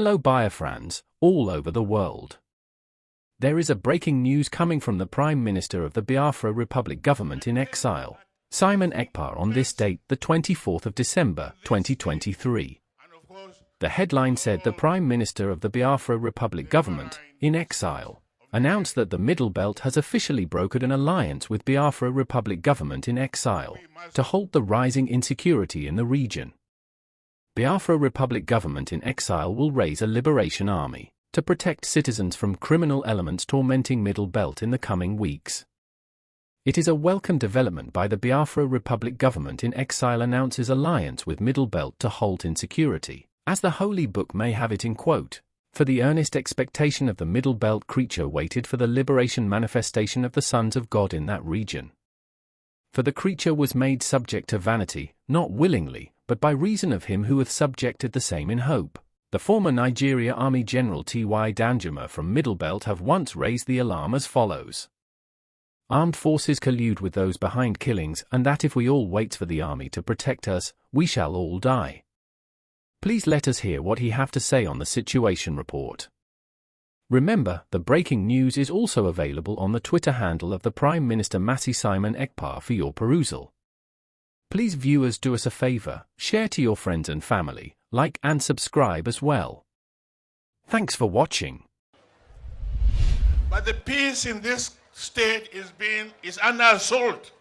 fellow Biafrans, all over the world. There is a breaking news coming from the Prime Minister of the Biafra Republic government in exile, Simon Ekpa, on this date, the 24th of December, 2023. The headline said the Prime Minister of the Biafra Republic government, in exile, announced that the Middle Belt has officially brokered an alliance with Biafra Republic government in exile to halt the rising insecurity in the region. Biafra Republic government in exile will raise a liberation army to protect citizens from criminal elements tormenting Middle Belt in the coming weeks. It is a welcome development by the Biafra Republic government in exile announces alliance with Middle Belt to halt insecurity, as the Holy Book may have it in quote, "For the earnest expectation of the Middle Belt creature waited for the liberation manifestation of the sons of God in that region. For the creature was made subject to vanity, not willingly, but by reason of him who hath subjected the same in hope." The former Nigeria Army General T.Y. Danjuma from Middle Belt have once raised the alarm as follows. Armed forces collude with those behind killings, and that if we all wait for the army to protect us, we shall all die. Please let us hear what he have to say on the situation report. Remember, the breaking news is also available on the Twitter handle of the Prime Minister Massi Simon Ekpa for your perusal. Please viewers, do us a favor, share to your friends and family, like and subscribe as well. Thanks for watching. But the peace in this state is under assault.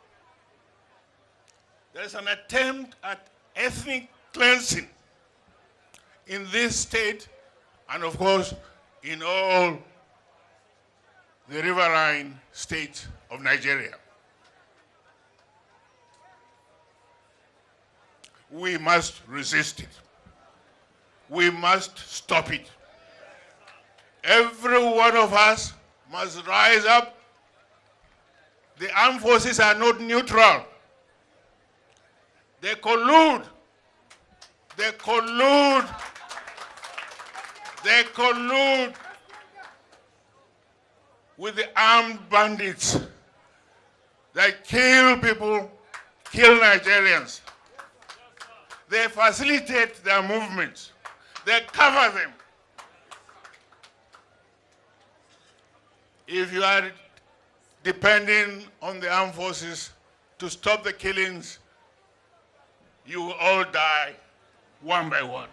There is an attempt at ethnic cleansing in this state, and of course in all the riverine states of Nigeria. We must resist it. We must stop it. Every one of us must rise up. The armed forces are not neutral. They collude. They collude. They collude with the armed bandits that kill people, kill Nigerians. They facilitate their movements. They cover them. If you are depending on the armed forces to stop the killings, you will all die one by one.